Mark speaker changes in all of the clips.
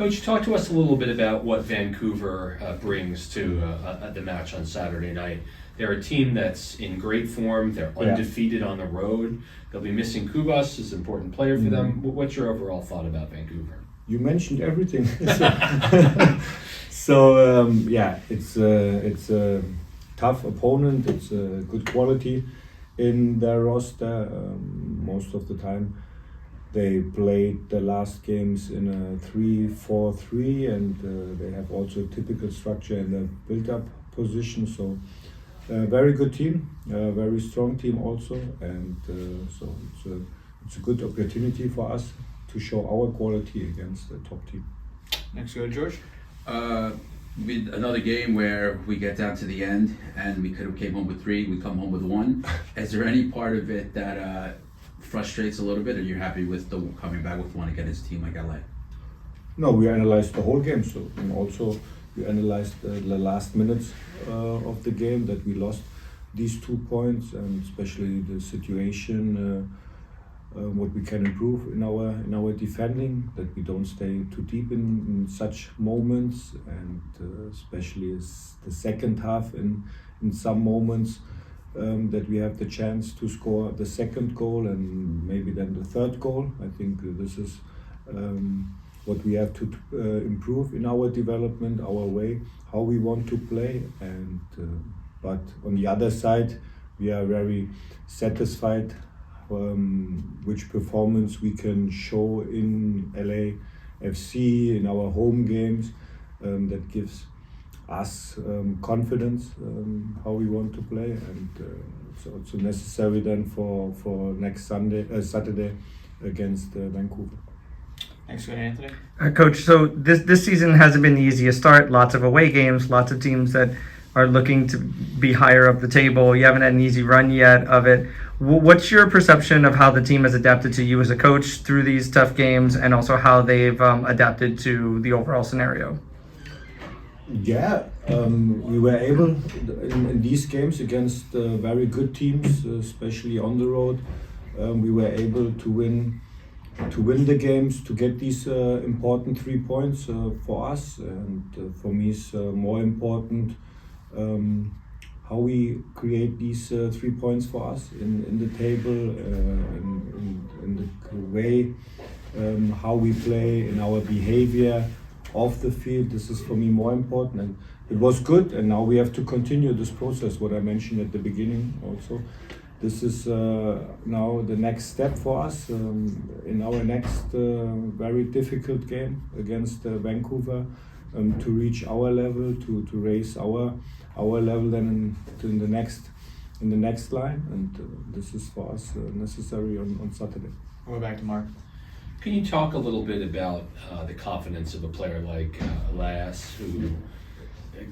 Speaker 1: Coach, talk to us a little bit about what Vancouver brings to the match on Saturday night. They're a team that's in great form. They're undefeated on the road. They'll be missing Kubas, as an important player for them. What's your overall thought about Vancouver?
Speaker 2: You mentioned everything. So it's a tough opponent. It's a good quality in their roster. Most of the time, they played the last games in a 3-4-3, and they have also a typical structure in the build-up position. So very good team, very strong team also, and so it's a good opportunity for us to show our quality against the top team.
Speaker 3: Next, go to George.
Speaker 4: With another game where we get down to the end and we could have came home with 3, we come home with 1. Is there any part of it that frustrates a little bit, or you're happy with the coming back with 1 against a team like LA?
Speaker 2: No, we analyzed the whole game, so and also we analyzed the last minutes of the game that we lost these 2 points, and especially the situation. What we can improve in our defending, that we don't stay too deep in such moments, and especially as the second half in some moments that we have the chance to score the second goal and maybe then the third goal. I think this is what we have to improve in our development, our way, how we want to play, and but on the other side we are very satisfied which performance we can show in LAFC in our home games. That gives us confidence how we want to play, and so it's necessary then for next Saturday against Vancouver.
Speaker 3: Thanks, Anthony.
Speaker 5: Coach, so this season hasn't been the easiest start. Lots of away games, lots of teams that are looking to be higher up the table. You haven't had an easy run yet of it. What's your perception of how the team has adapted to you as a coach through these tough games, and also how they've adapted to the overall scenario?
Speaker 2: Yeah, we were able in these games against very good teams, especially on the road. We were able to win the games, to get these important 3 points for us, and for me it's more important how we create these 3 points for us in the table, in the way how we play, in our behavior off the field. This is for me more important, and it was good, and now we have to continue this process, what I mentioned at the beginning also. This is now the next step for us in our next very difficult game against Vancouver, to reach our level, to raise our level then in the next line, and this is for us necessary on Saturday.
Speaker 3: We'll go back to Mark.
Speaker 1: Can you talk a little bit about the confidence of a player like Elias, who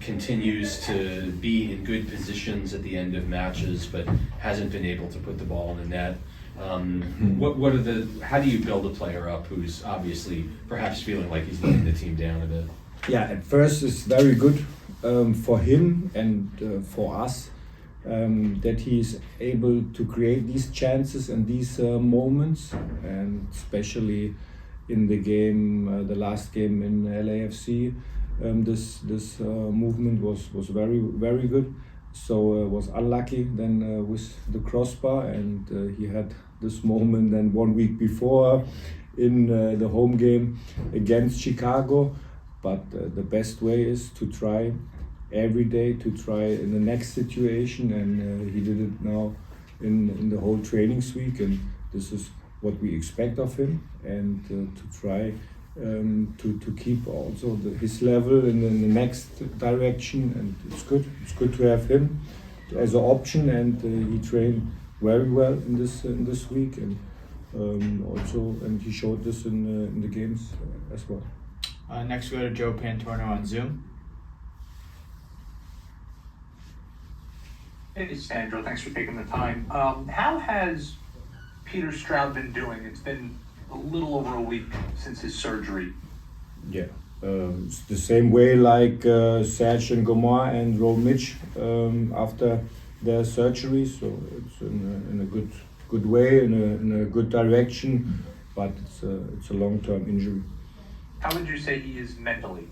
Speaker 1: continues to be in good positions at the end of matches, but hasn't been able to put the ball in the net? How do you build a player up who's obviously perhaps feeling like he's letting the team down a bit?
Speaker 2: Yeah, at first it's very good for him and for us that he is able to create these chances and these moments, and especially in the game, the last game in LAFC, this movement was very, very good. So was unlucky then with the crossbar, and he had this moment then 1 week before in the home game against Chicago. But the best way is to try every day, to try in the next situation, and he did it now in the whole trainings week, and this is what we expect of him, and to try to keep also his level in the next direction, and it's good to have him as an option, and he trained very well in this week, and and he showed this in the games as well.
Speaker 3: Next, we go to Joe Pantorno on Zoom.
Speaker 6: Hey, Sandro, thanks for taking the time. How has Peter Stroud been doing? It's been a little over a week since his surgery.
Speaker 2: Yeah, it's the same way like Serge and Gomar and Roll Mitch after their surgery. So it's in a good way, in a good direction, but it's a long-term injury.
Speaker 6: How would you say he is mentally?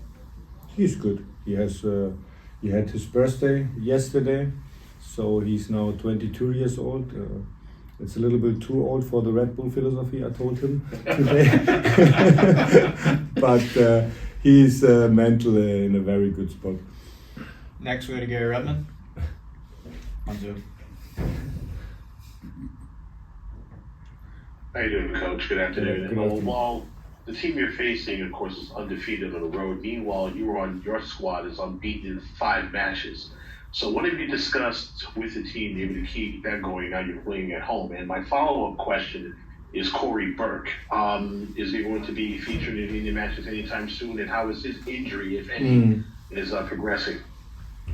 Speaker 2: He's good. He had his birthday yesterday, so he's now 22 years old. It's a little bit too old for the Red Bull philosophy, I told him today. But he's mentally in a very good spot.
Speaker 3: Next we go to Gary Redman on Zoom.
Speaker 7: How you doing, Coach? Good afternoon.
Speaker 2: Good afternoon.
Speaker 7: While the team you're facing, of course, is undefeated on the road, meanwhile, your squad is unbeaten in 5 matches. So what have you discussed with the team to be able to keep that going now you're playing at home? And my follow-up question is Corey Burke. Is he going to be featured in any matches anytime soon? And how is his injury, if any, is progressing?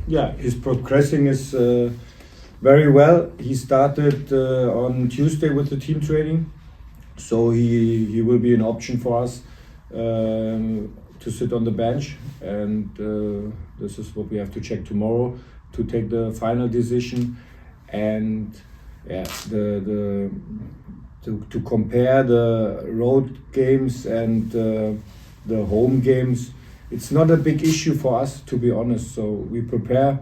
Speaker 2: Yeah, his progressing is very well. He started on Tuesday with the team training, so he will be an option for us to sit on the bench, and this is what we have to check tomorrow to take the final decision. And yeah, to compare the road games and the home games, it's not a big issue for us, to be honest. So we prepare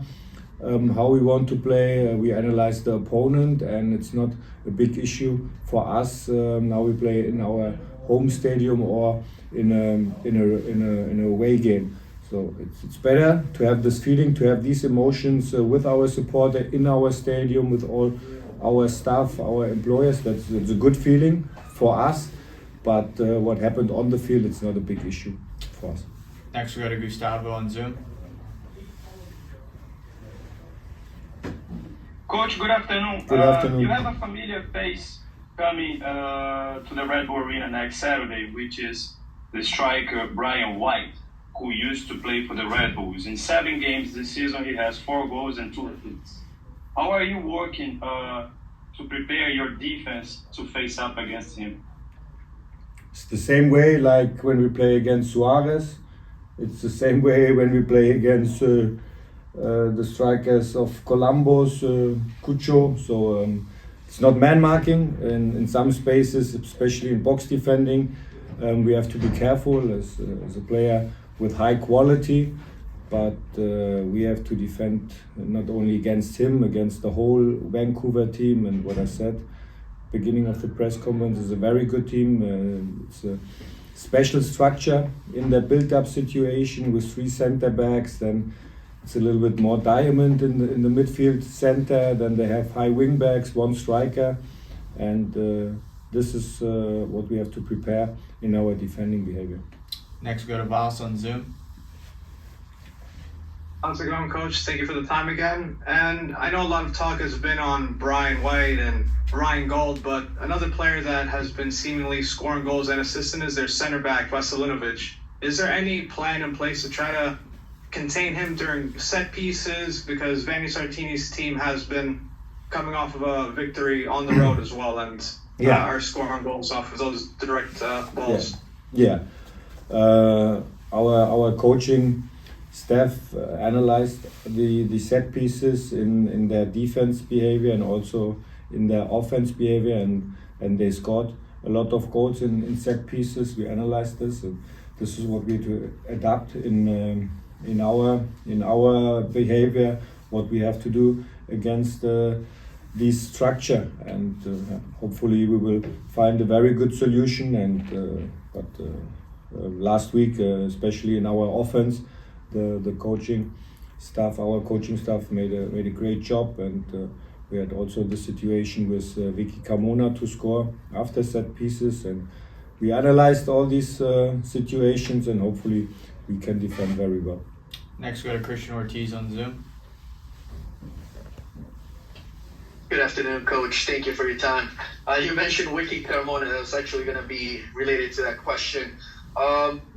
Speaker 2: how we want to play. We analyze the opponent, and it's not a big issue for us. Now we play in our home stadium or in a away game. So it's better to have this feeling, to have these emotions with our supporter in our stadium with all our staff, our employers. That's a good feeling for us. But what happened on the field, it's not a big issue for us.
Speaker 3: Next we go to Gustavo on Zoom.
Speaker 8: Coach, good afternoon.
Speaker 2: Good afternoon.
Speaker 8: You have a familiar face coming to the Red Bull Arena next Saturday, which is the striker Brian White, who used to play for the Red Bulls. In 7 games this season, he has 4 goals and 2 assists. How are you working to prepare your defense to face up against him?
Speaker 2: It's the same way like when we play against Suarez. It's the same way when we play against the strikers of Columbus, Cucho. So it's not man marking. In some spaces, especially in box defending, we have to be careful as a player with high quality. But we have to defend not only against him, against the whole Vancouver team. And what I said, beginning of the press conference, is a very good team. It's a special structure in the build-up situation with 3 center backs. Then it's a little bit more diamond in the midfield center. Then they have high wing backs, 1 striker, and this is what we have to prepare in our defending behavior.
Speaker 3: Next we go to Voss on Zoom.
Speaker 9: How's it going, Coach? Thank you for the time again. And I know a lot of talk has been on Brian White and Ryan Gold, but another player that has been seemingly scoring goals and assisting is their center back, Veselinovic. Is there any plan in place to try to contain him during set pieces? Because Vanni Sartini's team has been coming off of a victory on the road as well, and are scoring goals off of those direct balls.
Speaker 2: Yeah. Our coaching staff analyzed the set pieces in their defense behavior and also in their offense behavior, and they scored a lot of goals in set pieces. We analyzed this, and this is what we have to adapt in our behavior, what we have to do against this structure, and hopefully we will find a very good solution. And last week, especially in our offense, the coaching staff, our coaching staff made a great job, and we had also the situation with Vicky Carmona to score after set pieces, and we analyzed all these situations, and hopefully we can defend very well.
Speaker 3: Next we go to Christian Ortiz on Zoom.
Speaker 10: Good afternoon, Coach. Thank you for your time. You mentioned Vicky Carmona. That was actually going to be related to that question.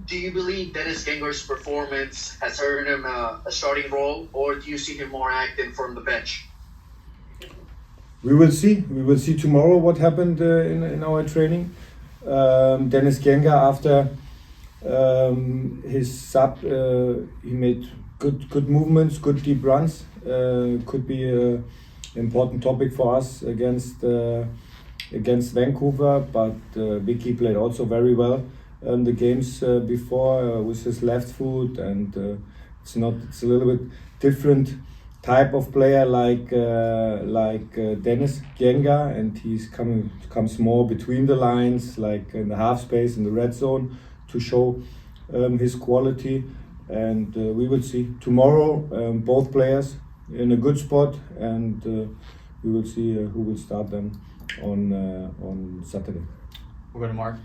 Speaker 10: Do you believe Dennis Genger's performance has earned him a starting role, or do you see him more active from the bench?
Speaker 2: We will see. We will see tomorrow what happened in our training. Dennis Genger, after his sub, he made good movements, good deep runs. Could be an important topic for us against Vancouver. But Vicky played also very well the games before with his left foot, and it's a little bit different type of player like Dennis Genga, and comes more between the lines, like in the half space in the red zone, to show his quality. And we will see tomorrow both players in a good spot, and we will see who will start them on Saturday.
Speaker 3: We'll go to Mark.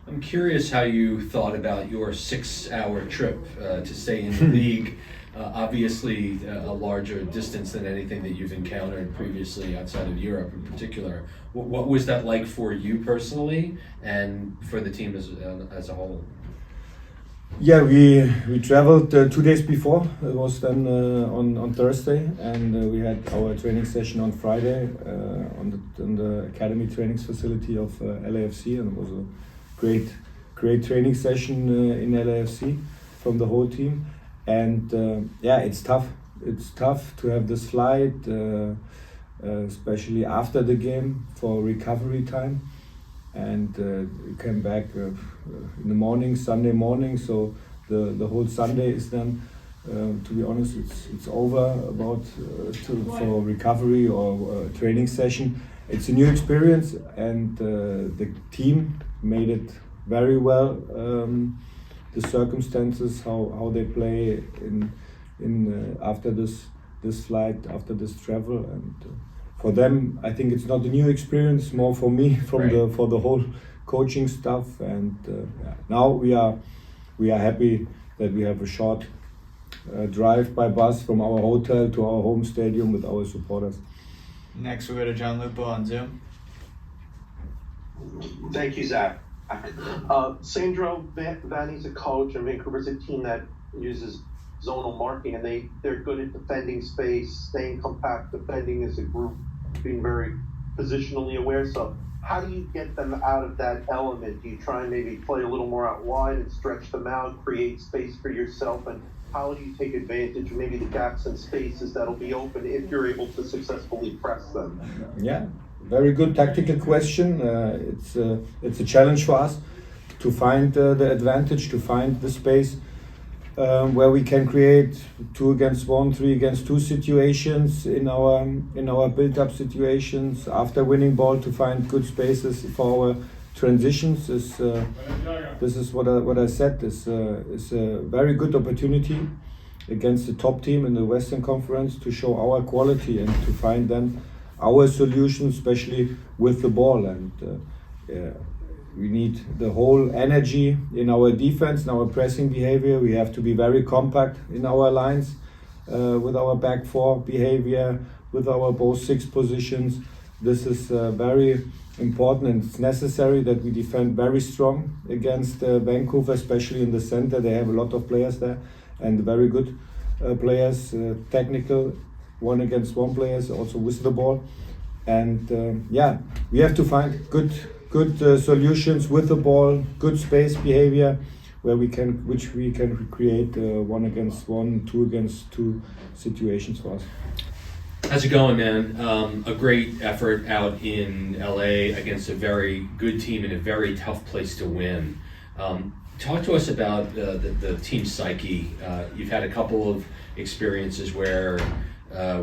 Speaker 1: I'm curious how you thought about your 6-hour trip to stay in the league. Obviously, a larger distance than anything that you've encountered previously outside of Europe in particular. What was that like for you personally and for the team as a whole?
Speaker 2: Yeah, we traveled 2 days before. It was then on Thursday, and we had our training session on Friday on the academy trainings facility of LAFC, and it was a great training session in LAFC from the whole team. And yeah, it's tough. It's tough to have this flight, especially after the game for recovery time. And we came back in the morning, Sunday morning. So the whole Sunday is then, to be honest, it's over for recovery or training session. It's a new experience, and the team made it very well. The circumstances, how they play in after this flight, after this travel, and for them, I think it's not a new experience. More for me, for the whole coaching stuff. And now we are happy that we have a short drive by bus from our hotel to our home stadium with our supporters.
Speaker 3: Next, we'll go to John Lupo on Zoom.
Speaker 11: Thank you, Zach. Sandro, Vanny's a coach, and Vancouver's a team that uses zonal marking, and they're good at defending space, staying compact, defending as a group, being very positionally aware. So how do you get them out of that element? Do you try and maybe play a little more out wide and stretch them out, create space for yourself? And how do you take advantage of maybe the gaps and spaces that'll be open if you're able to successfully press them?
Speaker 2: Yeah, very good tactical question. It's a challenge for us to find the advantage, to find the space where we can create 2 against 1, 3 against 2 situations in our build-up situations after winning ball, to find good spaces for our transitions. This is what I said. Is a very good opportunity against the top team in the Western Conference to show our quality and to find then our solutions, especially with the ball. And we need the whole energy in our defense, in our pressing behavior. We have to be very compact in our lines with our back 4 behavior, with our both 6 positions. This is very important, and it's necessary that we defend very strong against Vancouver, especially in the center. They have a lot of players there, and very good players, technical 1 against 1 players, also with the ball. And yeah, we have to find good solutions with the ball, good space behavior, which we can create 1 against 1, 2 against 2 situations for us.
Speaker 1: How's it going, man? A great effort out in LA against a very good team in a very tough place to win. Talk to us about the team psyche. You've had a couple of experiences where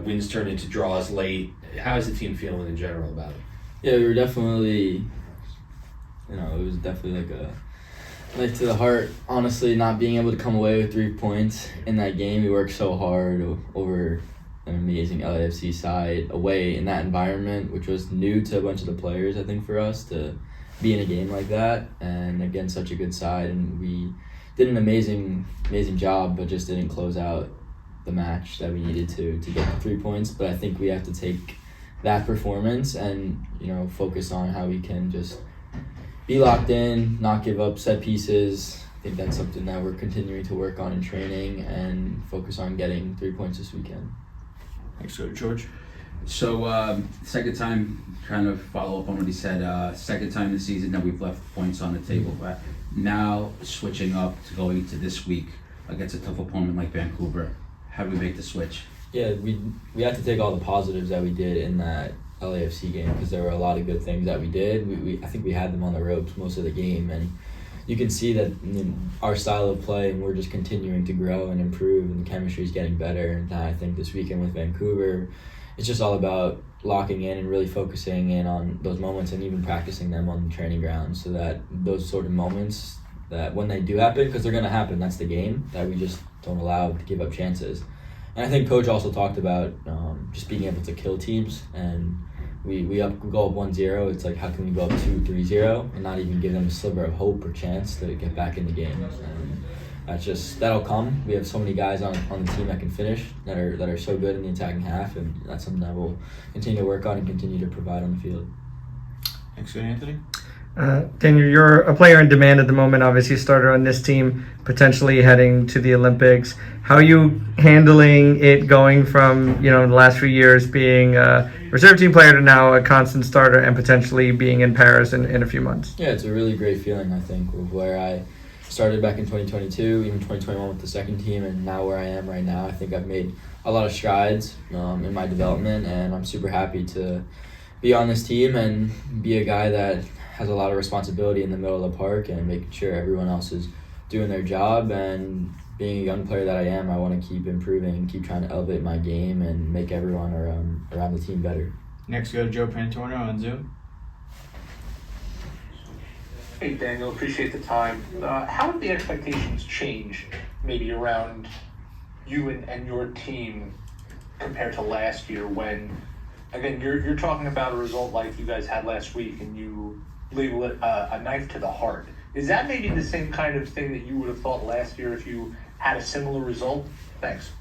Speaker 1: wins turned into draws late. How is the team feeling in general about it?
Speaker 12: Yeah, we were definitely, it was definitely like to the heart. Honestly, not being able to come away with 3 points in that game. We worked so hard over an amazing LAFC side away in that environment, which was new to a bunch of the players, I think, for us to be in a game like that and against such a good side. And we did an amazing job, but just didn't close out the match that we needed to get the 3 points. But I think we have to take that performance and focus on how we can just be locked in, not give up set pieces. I think that's something that we're continuing to work on in training and focus on getting 3 points this weekend.
Speaker 3: Thanks, George.
Speaker 4: So second time, trying to follow up on what he said, second time this season that we've left points on the table, but now switching up to going to this week against a tough opponent like Vancouver. How do we make the switch?
Speaker 12: Yeah, we had to take all the positives that we did in that LAFC game because there were a lot of good things that we did. I think we had them on the ropes most of the game, and you can see that our style of play, and we're just continuing to grow and improve, and the chemistry is getting better. And I think this weekend with Vancouver, it's just all about locking in and really focusing in on those moments and even practicing them on the training ground, so that those sort of moments, that when they do happen, because they're going to happen, that's the game, that we just don't allow to give up chances. And I think Coach also talked about just being able to kill teams, and we go up 1-0, it's like, how can we go up 2-3-0 and not even give them a sliver of hope or chance to get back in the game? And that'll come. We have so many guys on the team that can finish, that are so good in the attacking half, and that's something that we'll continue to work on and continue to provide on the field.
Speaker 3: Thanks, good, Anthony.
Speaker 5: Daniel, you're a player in demand at the moment, obviously a starter on this team, potentially heading to the Olympics. How are you handling it going from, the last few years being a reserve team player to now a constant starter and potentially being in Paris in a few months?
Speaker 12: Yeah, it's a really great feeling, I think, of where I started back in 2022, even 2021 with the second team, and now where I am right now. I think I've made a lot of strides in my development, and I'm super happy to be on this team and be a guy that has a lot of responsibility in the middle of the park and making sure everyone else is doing their job. And being a young player that I am, I want to keep improving and keep trying to elevate my game and make everyone around the team better.
Speaker 3: Next, go to Joe Pantorno on Zoom.
Speaker 6: Hey Daniel, appreciate the time. How have the expectations changed maybe around you and your team compared to last year when, again, you're talking about a result like you guys had last week and you label it a knife to the heart. Is that maybe the same kind of thing that you would have thought last year if you had a similar result? Thanks.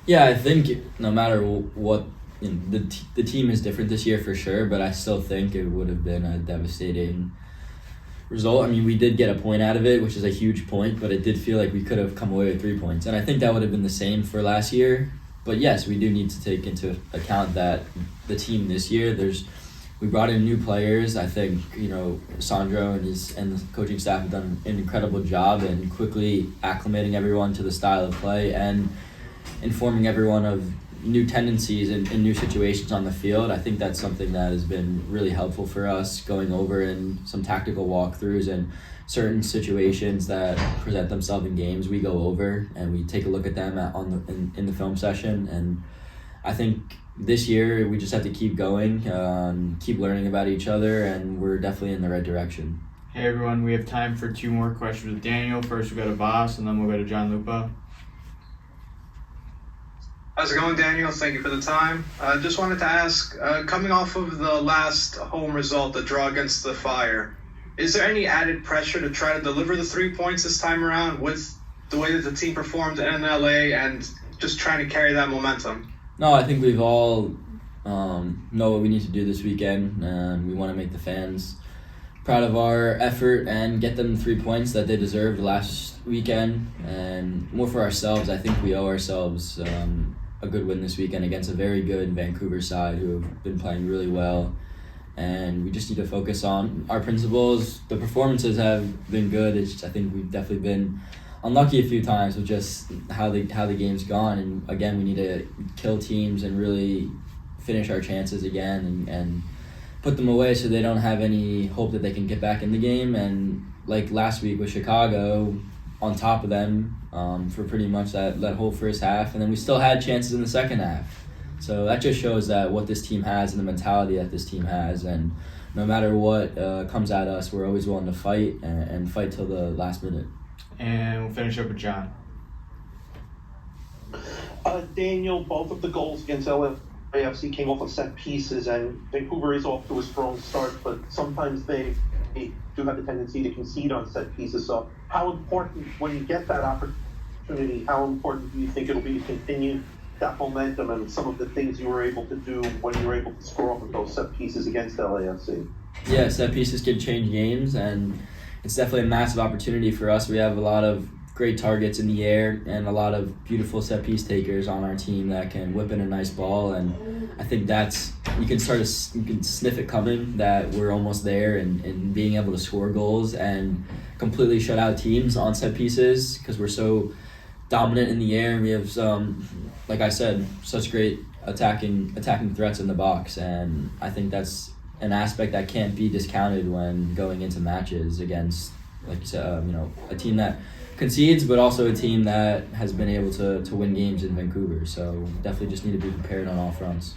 Speaker 12: Yeah, I think no matter what, the team is different this year for sure, but I still think it would have been a devastating result. I mean, we did get a point out of it, which is a huge point, but it did feel like we could have come away with 3 points. And I think that would have been the same for last year. But yes, we do need to take into account that the team this year, we brought in new players. I think, Sandro and the coaching staff have done an incredible job in quickly acclimating everyone to the style of play and informing everyone of new tendencies and new situations on the field. I think that's something that has been really helpful for us, going over in some tactical walkthroughs and certain situations that present themselves in games. We go over and we take a look at them in the film session. And I think this year we just have to keep going, keep learning about each other, and we're definitely in the right direction.
Speaker 3: Hey everyone, we have time for 2 more questions with Daniel. First we'll go to Voss, and then we'll go to John Lupo.
Speaker 9: How's it going, Daniel? Thank you for the time. Just wanted to ask, coming off of the last home result, the draw against the Fire, is there any added pressure to try to deliver the 3 points this time around with the way that the team performed in LA and just trying to carry that momentum?
Speaker 12: No, I think we've all know what we need to do this weekend, and we want to make the fans proud of our effort and get them the 3 points that they deserved last weekend. And more for ourselves, I think we owe ourselves a good win this weekend against a very good Vancouver side who have been playing really well. And we just need to focus on our principles. The performances have been good. I think we've definitely been unlucky a few times with just how the game's gone. And again, we need to kill teams and really finish our chances again and put them away so they don't have any hope that they can get back in the game. And like last week with Chicago, on top of them for pretty much that whole first half, and then we still had chances in the second half. So that just shows that what this team has and the mentality that this team has, and no matter what comes at us, we're always willing to fight and fight till the last minute.
Speaker 3: And we'll finish up with John.
Speaker 11: Daniel, both of the goals against LAFC came off of set pieces, and Vancouver is off to a strong start, but sometimes they do have the tendency to concede on set pieces. So how important, when you get that opportunity, how important do you think it'll be to continue that momentum and some of the things you were able to do when you were able to score off of those set pieces against LAFC?
Speaker 12: Yeah, set pieces can change games, and it's definitely a massive opportunity for us. We have a lot of great targets in the air and a lot of beautiful set piece takers on our team that can whip in a nice ball, and I think you can sniff it coming that we're almost there and being able to score goals and completely shut out teams on set pieces because we're so dominant in the air, and we have like I said, such great attacking threats in the box, and I think that's an aspect that can't be discounted when going into matches against, like you said, a team that concedes, but also a team that has been able to win games in Vancouver. So definitely just need to be prepared on all fronts.